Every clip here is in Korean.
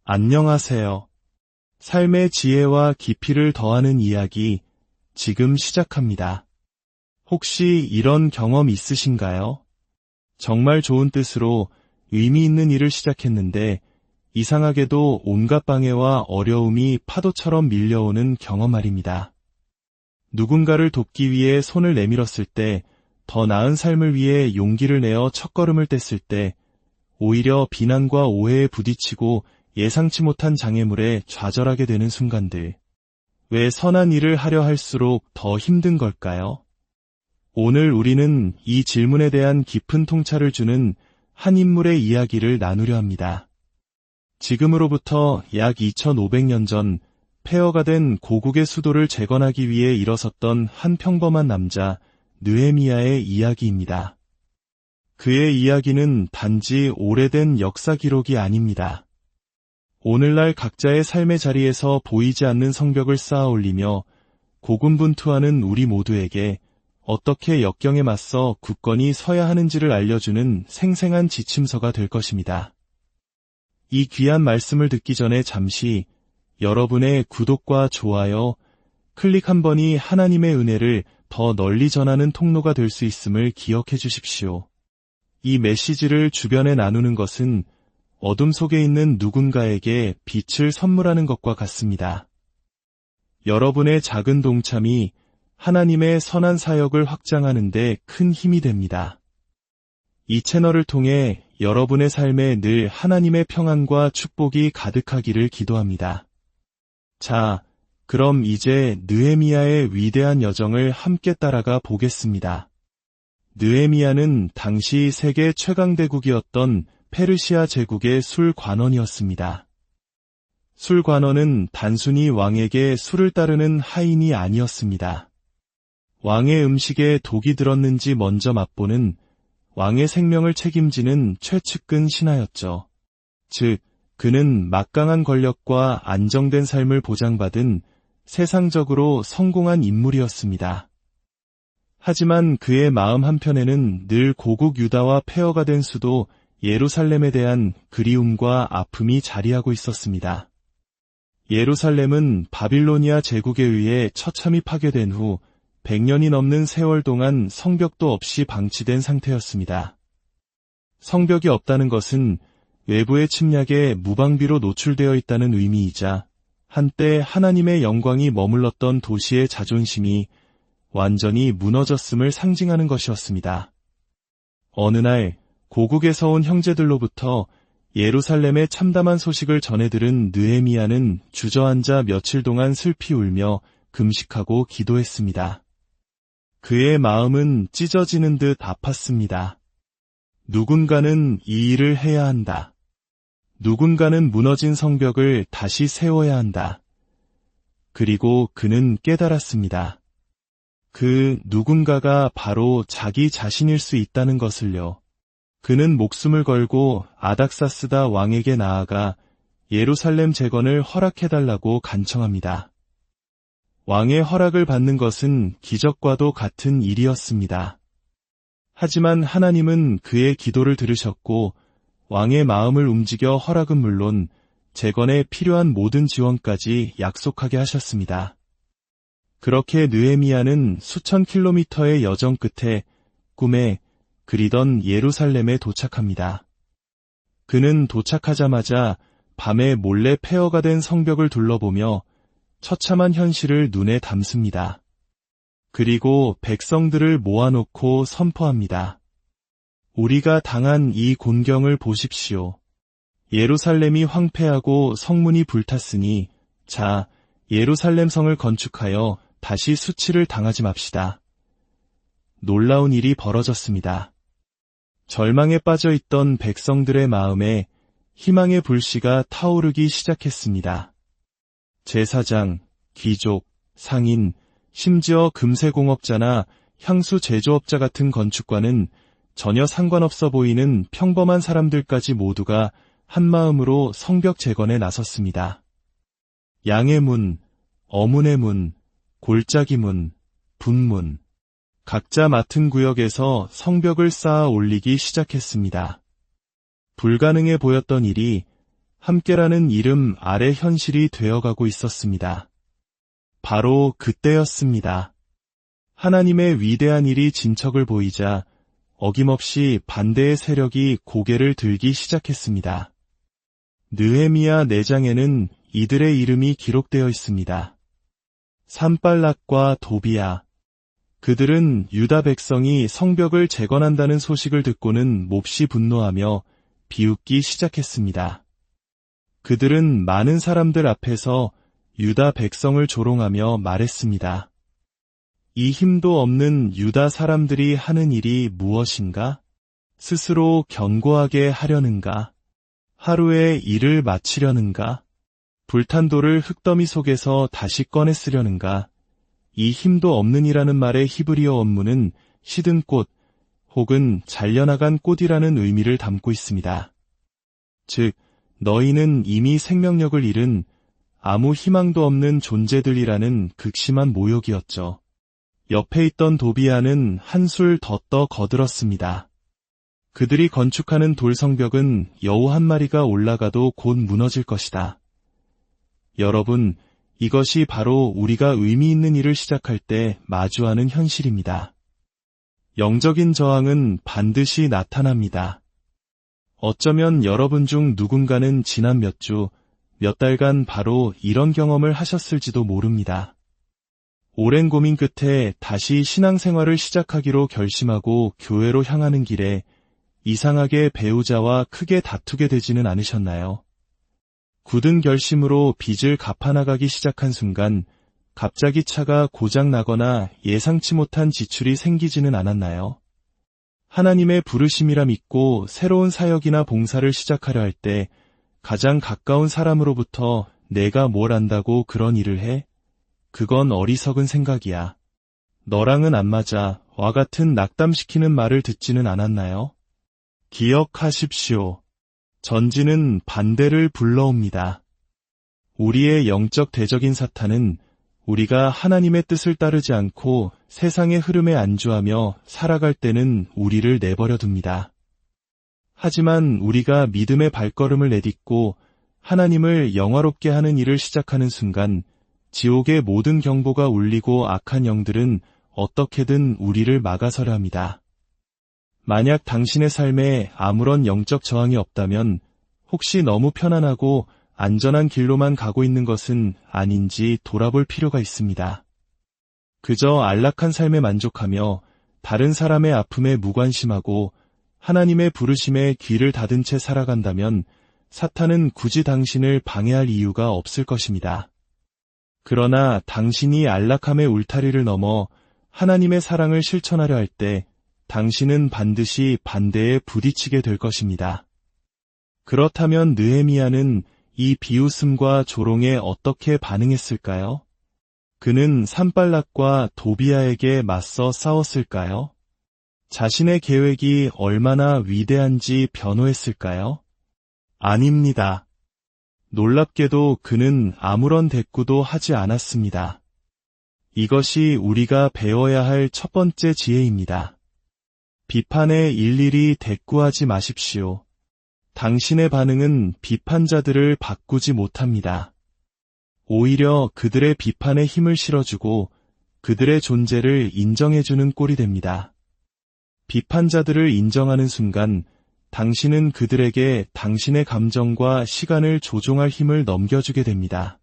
안녕하세요. 삶의 지혜와 깊이를 더하는 이야기 지금 시작합니다. 혹시 이런 경험 있으신가요? 정말 좋은 뜻으로 의미 있는 일을 시작했는데 이상하게도 온갖 방해와 어려움이 파도처럼 밀려오는 경험 말입니다. 누군가를 돕기 위해 손을 내밀었을 때, 더 나은 삶을 위해 용기를 내어 첫걸음을 뗐을 때, 오히려 비난과 오해에 부딪히고 예상치 못한 장애물에 좌절하게 되는 순간들. 왜 선한 일을 하려 할수록 더 힘든 걸까요? 오늘 우리는 이 질문에 대한 깊은 통찰을 주는 한 인물의 이야기를 나누려 합니다. 지금으로부터 약 2500년 전 폐허가 된 고국의 수도를 재건하기 위해 일어섰던 한 평범한 남자 느헤미야의 이야기입니다. 그의 이야기는 단지 오래된 역사 기록이 아닙니다. 오늘날 각자의 삶의 자리에서 보이지 않는 성벽을 쌓아 올리며 고군분투하는 우리 모두에게 어떻게 역경에 맞서 굳건히 서야 하는지를 알려주는 생생한 지침서가 될 것입니다. 이 귀한 말씀을 듣기 전에 잠시 여러분의 구독과 좋아요, 클릭 한 번이 하나님의 은혜를 더 널리 전하는 통로가 될 수 있음을 기억해 주십시오. 이 메시지를 주변에 나누는 것은 어둠 속에 있는 누군가에게 빛을 선물하는 것과 같습니다. 여러분의 작은 동참이 하나님의 선한 사역을 확장하는 데 큰 힘이 됩니다. 이 채널을 통해 여러분의 삶에 늘 하나님의 평안과 축복이 가득하기를 기도합니다. 자, 그럼 이제 느헤미야의 위대한 여정을 함께 따라가 보겠습니다. 느헤미야는 당시 세계 최강대국이었던 페르시아 제국의 술관원이었습니다. 술관원은 단순히 왕에게 술을 따르는 하인이 아니었습니다. 왕의 음식에 독이 들었는지 먼저 맛보는, 왕의 생명을 책임지는 최측근 신하였죠. 즉, 그는 막강한 권력과 안정된 삶을 보장받은 세상적으로 성공한 인물이었습니다. 하지만 그의 마음 한편에는 늘 고국 유다와 폐허가 된 수도 예루살렘에 대한 그리움과 아픔이 자리하고 있었습니다. 예루살렘은 바빌로니아 제국에 의해 처참히 파괴된 후 100년이 넘는 세월 동안 성벽도 없이 방치된 상태였습니다. 성벽이 없다는 것은 외부의 침략에 무방비로 노출되어 있다는 의미이자 한때 하나님의 영광이 머물렀던 도시의 자존심이 완전히 무너졌음을 상징하는 것이었습니다. 어느 날 고국에서 온 형제들로부터 예루살렘의 참담한 소식을 전해 들은 느헤미야는 주저앉아 며칠 동안 슬피 울며 금식하고 기도했습니다. 그의 마음은 찢어지는 듯 아팠습니다. 누군가는 이 일을 해야 한다. 누군가는 무너진 성벽을 다시 세워야 한다. 그리고 그는 깨달았습니다. 그 누군가가 바로 자기 자신일 수 있다는 것을요. 그는 목숨을 걸고 아닥사스다 왕에게 나아가 예루살렘 재건을 허락해달라고 간청합니다. 왕의 허락을 받는 것은 기적과도 같은 일이었습니다. 하지만 하나님은 그의 기도를 들으셨고 왕의 마음을 움직여 허락은 물론 재건에 필요한 모든 지원까지 약속하게 하셨습니다. 그렇게 느헤미야는 수천 킬로미터의 여정 끝에 꿈에 그리던 예루살렘에 도착합니다. 그는 도착하자마자 밤에 몰래 폐허가 된 성벽을 둘러보며 처참한 현실을 눈에 담습니다. 그리고 백성들을 모아놓고 선포합니다. 우리가 당한 이 곤경을 보십시오. 예루살렘이 황폐하고 성문이 불탔으니 자, 예루살렘 성을 건축하여 다시 수치를 당하지 맙시다. 놀라운 일이 벌어졌습니다. 절망에 빠져있던 백성들의 마음에 희망의 불씨가 타오르기 시작했습니다. 제사장, 귀족, 상인, 심지어 금세공업자나 향수 제조업자 같은 건축과는 전혀 상관없어 보이는 평범한 사람들까지 모두가 한마음으로 성벽 재건에 나섰습니다. 양의 문, 어문의 문, 골짜기 문, 분문, 각자 맡은 구역에서 성벽을 쌓아 올리기 시작했습니다. 불가능해 보였던 일이 함께라는 이름 아래 현실이 되어가고 있었습니다. 바로 그때였습니다. 하나님의 위대한 일이 진척을 보이자 어김없이 반대의 세력이 고개를 들기 시작했습니다. 느헤미야 4장에는 이들의 이름이 기록되어 있습니다. 산발락과 도비야. 그들은 유다 백성이 성벽을 재건한다는 소식을 듣고는 몹시 분노하며 비웃기 시작했습니다. 그들은 많은 사람들 앞에서 유다 백성을 조롱하며 말했습니다. 이 힘도 없는 유다 사람들이 하는 일이 무엇인가? 스스로 견고하게 하려는가? 하루에 일을 마치려는가? 불탄 돌을 흙더미 속에서 다시 꺼내 쓰려는가? 이 힘도 없는 이라는 말의 히브리어 원문은 시든 꽃 혹은 잘려나간 꽃이라는 의미를 담고 있습니다. 즉, 너희는 이미 생명력을 잃은 아무 희망도 없는 존재들이라는 극심한 모욕이었죠. 옆에 있던 도비야는 한술 더 떠 거들었습니다. 그들이 건축하는 돌성벽은 여우 한 마리가 올라가도 곧 무너질 것이다. 여러분, 이것이 바로 우리가 의미 있는 일을 시작할 때 마주하는 현실입니다. 영적인 저항은 반드시 나타납니다. 어쩌면 여러분 중 누군가는 지난 몇 주, 몇 달간 바로 이런 경험을 하셨을지도 모릅니다. 오랜 고민 끝에 다시 신앙생활을 시작하기로 결심하고 교회로 향하는 길에 이상하게 배우자와 크게 다투게 되지는 않으셨나요? 굳은 결심으로 빚을 갚아나가기 시작한 순간 갑자기 차가 고장나거나 예상치 못한 지출이 생기지는 않았나요? 하나님의 부르심이라 믿고 새로운 사역이나 봉사를 시작하려 할 때 가장 가까운 사람으로부터 내가 뭘 안다고 그런 일을 해? 그건 어리석은 생각이야. 너랑은 안 맞아. 와 같은 낙담시키는 말을 듣지는 않았나요? 기억하십시오. 전지는 반대를 불러옵니다. 우리의 영적 대적인 사탄은 우리가 하나님의 뜻을 따르지 않고 세상의 흐름에 안주하며 살아갈 때는 우리를 내버려 둡니다. 하지만 우리가 믿음의 발걸음을 내딛고 하나님을 영화롭게 하는 일을 시작하는 순간 지옥의 모든 경보가 울리고 악한 영들은 어떻게든 우리를 막아서려 합니다. 만약 당신의 삶에 아무런 영적 저항이 없다면 혹시 너무 편안하고 안전한 길로만 가고 있는 것은 아닌지 돌아볼 필요가 있습니다. 그저 안락한 삶에 만족하며 다른 사람의 아픔에 무관심하고 하나님의 부르심에 귀를 닫은 채 살아간다면 사탄은 굳이 당신을 방해할 이유가 없을 것입니다. 그러나 당신이 안락함의 울타리를 넘어 하나님의 사랑을 실천하려 할 때 당신은 반드시 반대에 부딪히게 될 것입니다. 그렇다면 느헤미야는 이 비웃음과 조롱에 어떻게 반응했을까요? 그는 산발락과 도비야에게 맞서 싸웠을까요? 자신의 계획이 얼마나 위대한지 변호했을까요? 아닙니다. 놀랍게도 그는 아무런 대꾸도 하지 않았습니다. 이것이 우리가 배워야 할 첫 번째 지혜입니다. 비판에 일일이 대꾸하지 마십시오. 당신의 반응은 비판자들을 바꾸지 못합니다. 오히려 그들의 비판에 힘을 실어주고 그들의 존재를 인정해주는 꼴이 됩니다. 비판자들을 인정하는 순간 당신은 그들에게 당신의 감정과 시간을 조종할 힘을 넘겨주게 됩니다.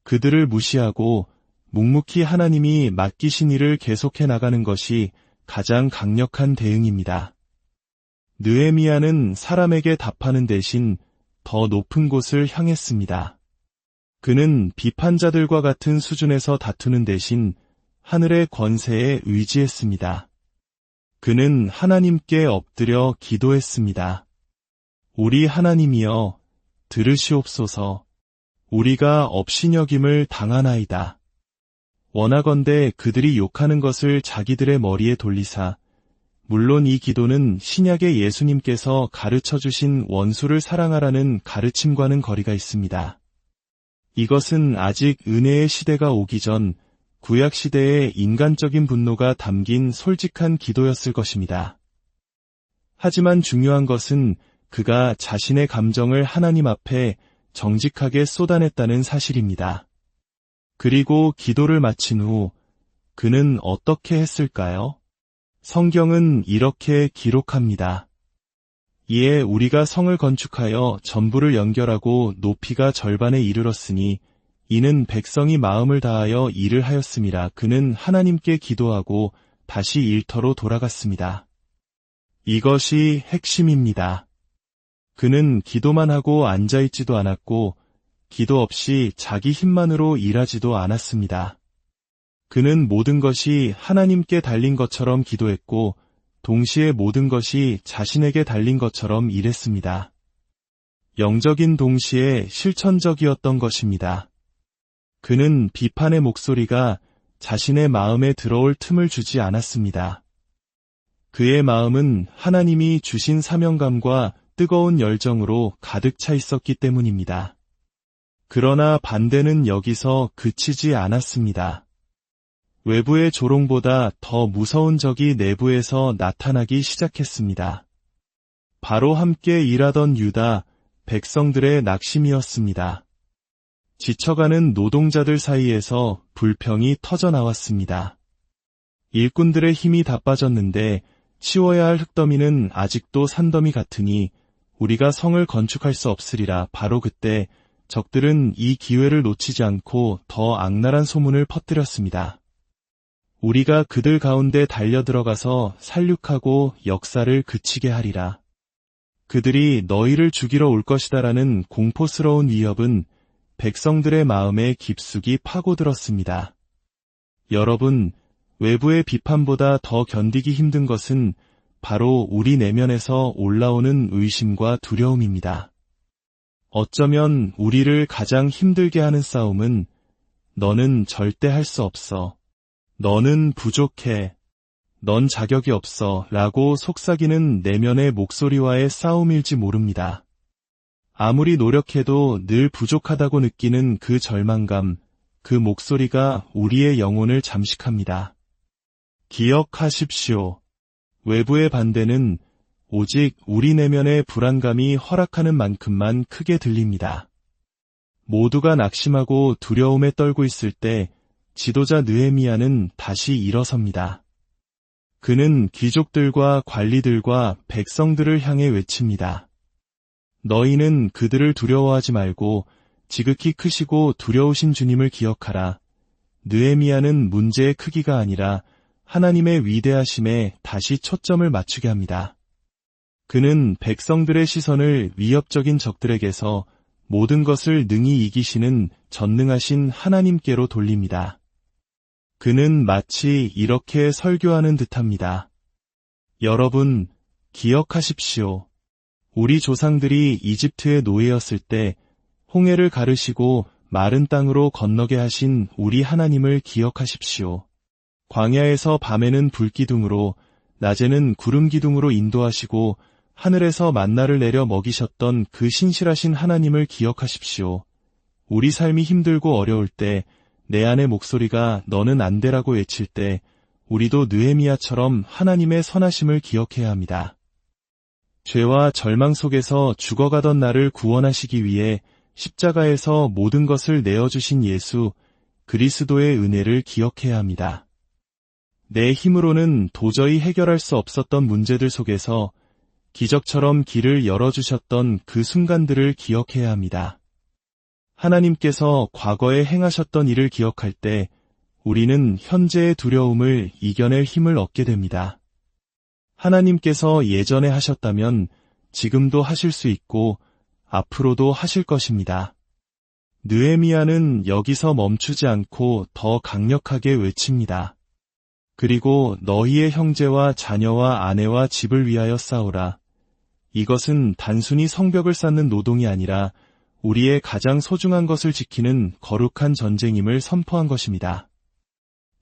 그들을 무시하고 묵묵히 하나님이 맡기신 일을 계속해 나가는 것이 가장 강력한 대응입니다. 느헤미야는 사람에게 답하는 대신 더 높은 곳을 향했습니다. 그는 비판자들과 같은 수준에서 다투는 대신 하늘의 권세에 의지했습니다. 그는 하나님께 엎드려 기도했습니다. 우리 하나님이여, 들으시옵소서. 우리가 업신여김을 당하나이다. 원하건대 그들이 욕하는 것을 자기들의 머리에 돌리사, 물론 이 기도는 신약의 예수님께서 가르쳐주신 원수를 사랑하라는 가르침과는 거리가 있습니다. 이것은 아직 은혜의 시대가 오기 전 구약 시대의 인간적인 분노가 담긴 솔직한 기도였을 것입니다. 하지만 중요한 것은 그가 자신의 감정을 하나님 앞에 정직하게 쏟아냈다는 사실입니다. 그리고 기도를 마친 후 그는 어떻게 했을까요? 성경은 이렇게 기록합니다. 이에 우리가 성을 건축하여 전부를 연결하고 높이가 절반에 이르렀으니 이는 백성이 마음을 다하여 일을 하였음이라. 그는 하나님께 기도하고 다시 일터로 돌아갔습니다. 이것이 핵심입니다. 그는 기도만 하고 앉아있지도 않았고 기도 없이 자기 힘만으로 일하지도 않았습니다. 그는 모든 것이 하나님께 달린 것처럼 기도했고 동시에 모든 것이 자신에게 달린 것처럼 일했습니다. 영적인 동시에 실천적이었던 것입니다. 그는 비판의 목소리가 자신의 마음에 들어올 틈을 주지 않았습니다. 그의 마음은 하나님이 주신 사명감과 뜨거운 열정으로 가득 차 있었기 때문입니다. 그러나 반대는 여기서 그치지 않았습니다. 외부의 조롱보다 더 무서운 적이 내부에서 나타나기 시작했습니다. 바로 함께 일하던 유다 백성들의 낙심이었습니다. 지쳐가는 노동자들 사이에서 불평이 터져나왔습니다. 일꾼들의 힘이 다 빠졌는데 치워야 할 흙더미는 아직도 산더미 같으니 우리가 성을 건축할 수 없으리라. 바로 그때 적들은 이 기회를 놓치지 않고 더 악랄한 소문을 퍼뜨렸습니다. 우리가 그들 가운데 달려들어가서 살육하고 역사를 그치게 하리라. 그들이 너희를 죽이러 올 것이다라는 공포스러운 위협은 백성들의 마음에 깊숙이 파고들었습니다. 여러분, 외부의 비판보다 더 견디기 힘든 것은 바로 우리 내면에서 올라오는 의심과 두려움입니다. 어쩌면 우리를 가장 힘들게 하는 싸움은 너는 절대 할 수 없어. 너는 부족해. 넌 자격이 없어. 라고 속삭이는 내면의 목소리와의 싸움일지 모릅니다. 아무리 노력해도 늘 부족하다고 느끼는 그 절망감, 그 목소리가 우리의 영혼을 잠식합니다. 기억하십시오. 외부의 반대는 오직 우리 내면의 불안감이 허락하는 만큼만 크게 들립니다. 모두가 낙심하고 두려움에 떨고 있을 때 지도자 느헤미야는 다시 일어섭니다. 그는 귀족들과 관리들과 백성들을 향해 외칩니다. 너희는 그들을 두려워하지 말고 지극히 크시고 두려우신 주님을 기억하라. 느헤미야는 문제의 크기가 아니라 하나님의 위대하심에 다시 초점을 맞추게 합니다. 그는 백성들의 시선을 위협적인 적들에게서 모든 것을 능히 이기시는 전능하신 하나님께로 돌립니다. 그는 마치 이렇게 설교하는 듯합니다. 여러분, 기억하십시오. 우리 조상들이 이집트의 노예였을 때 홍해를 가르시고 마른 땅으로 건너게 하신 우리 하나님을 기억하십시오. 광야에서 밤에는 불기둥으로 낮에는 구름기둥으로 인도하시고 하늘에서 만나를 내려 먹이셨던 그 신실하신 하나님을 기억하십시오. 우리 삶이 힘들고 어려울 때 내 안의 목소리가 너는 안 되라고 외칠 때 우리도 느헤미야처럼 하나님의 선하심을 기억해야 합니다. 죄와 절망 속에서 죽어가던 나를 구원하시기 위해 십자가에서 모든 것을 내어주신 예수 그리스도의 은혜를 기억해야 합니다. 내 힘으로는 도저히 해결할 수 없었던 문제들 속에서 기적처럼 길을 열어주셨던 그 순간들을 기억해야 합니다. 하나님께서 과거에 행하셨던 일을 기억할 때 우리는 현재의 두려움을 이겨낼 힘을 얻게 됩니다. 하나님께서 예전에 하셨다면 지금도 하실 수 있고 앞으로도 하실 것입니다. 느헤미야는 여기서 멈추지 않고 더 강력하게 외칩니다. 그리고 너희의 형제와 자녀와 아내와 집을 위하여 싸우라. 이것은 단순히 성벽을 쌓는 노동이 아니라 우리의 가장 소중한 것을 지키는 거룩한 전쟁임을 선포한 것입니다.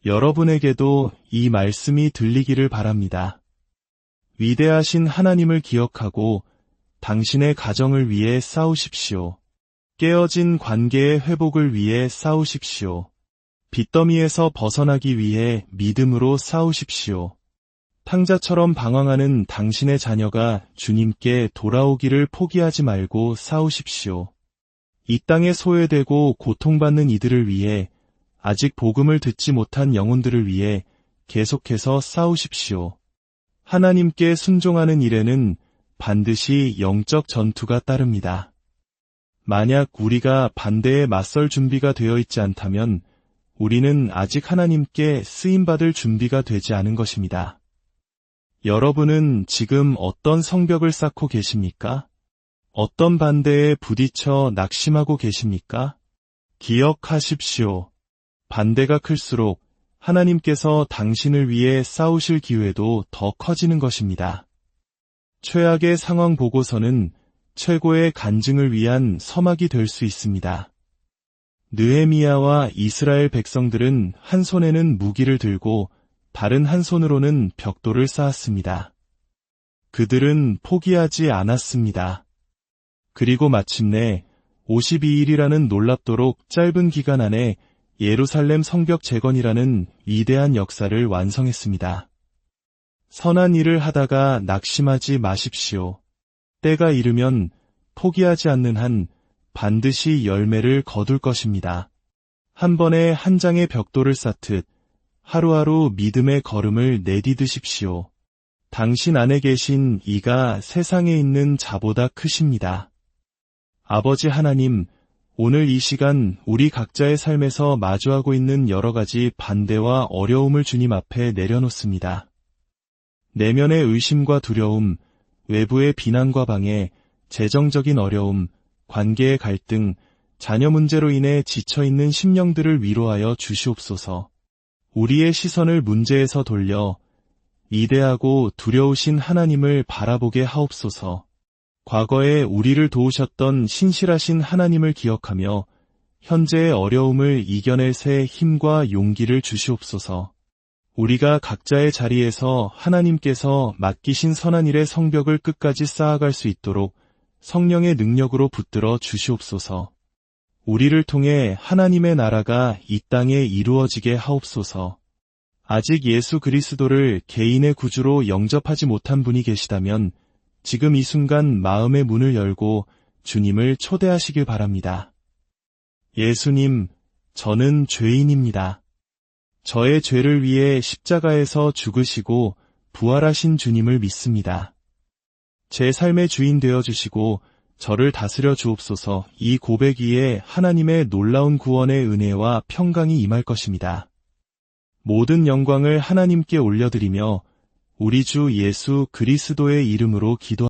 여러분에게도 이 말씀이 들리기를 바랍니다. 위대하신 하나님을 기억하고 당신의 가정을 위해 싸우십시오. 깨어진 관계의 회복을 위해 싸우십시오. 빚더미에서 벗어나기 위해 믿음으로 싸우십시오. 탕자처럼 방황하는 당신의 자녀가 주님께 돌아오기를 포기하지 말고 싸우십시오. 이 땅에 소외되고 고통받는 이들을 위해, 아직 복음을 듣지 못한 영혼들을 위해 계속해서 싸우십시오. 하나님께 순종하는 일에는 반드시 영적 전투가 따릅니다. 만약 우리가 반대에 맞설 준비가 되어 있지 않다면 우리는 아직 하나님께 쓰임받을 준비가 되지 않은 것입니다. 여러분은 지금 어떤 성벽을 쌓고 계십니까? 어떤 반대에 부딪혀 낙심하고 계십니까? 기억하십시오. 반대가 클수록 하나님께서 당신을 위해 싸우실 기회도 더 커지는 것입니다. 최악의 상황 보고서는 최고의 간증을 위한 서막이 될 수 있습니다. 느헤미야와 이스라엘 백성들은 한 손에는 무기를 들고 다른 한 손으로는 벽돌을 쌓았습니다. 그들은 포기하지 않았습니다. 그리고 마침내 52일이라는 놀랍도록 짧은 기간 안에 예루살렘 성벽 재건이라는 위대한 역사를 완성했습니다. 선한 일을 하다가 낙심하지 마십시오. 때가 이르면 포기하지 않는 한 반드시 열매를 거둘 것입니다. 한 번에 한 장의 벽돌을 쌓듯 하루하루 믿음의 걸음을 내디드십시오. 당신 안에 계신 이가 세상에 있는 자보다 크십니다. 아버지 하나님, 오늘 이 시간 우리 각자의 삶에서 마주하고 있는 여러 가지 반대와 어려움을 주님 앞에 내려놓습니다. 내면의 의심과 두려움, 외부의 비난과 방해, 재정적인 어려움, 관계의 갈등, 자녀 문제로 인해 지쳐있는 심령들을 위로하여 주시옵소서. 우리의 시선을 문제에서 돌려 위대하고 두려우신 하나님을 바라보게 하옵소서. 과거에 우리를 도우셨던 신실하신 하나님을 기억하며 현재의 어려움을 이겨낼 새 힘과 용기를 주시옵소서. 우리가 각자의 자리에서 하나님께서 맡기신 선한 일의 성벽을 끝까지 쌓아갈 수 있도록 성령의 능력으로 붙들어 주시옵소서. 우리를 통해 하나님의 나라가 이 땅에 이루어지게 하옵소서. 아직 예수 그리스도를 개인의 구주로 영접하지 못한 분이 계시다면 지금 이 순간 마음의 문을 열고 주님을 초대하시길 바랍니다. 예수님, 저는 죄인입니다. 저의 죄를 위해 십자가에서 죽으시고 부활하신 주님을 믿습니다. 제 삶의 주인 되어주시고 저를 다스려 주옵소서. 이 고백 위에 하나님의 놀라운 구원의 은혜와 평강이 임할 것입니다. 모든 영광을 하나님께 올려드리며 우리 주 예수 그리스도의 이름으로 기도합니다.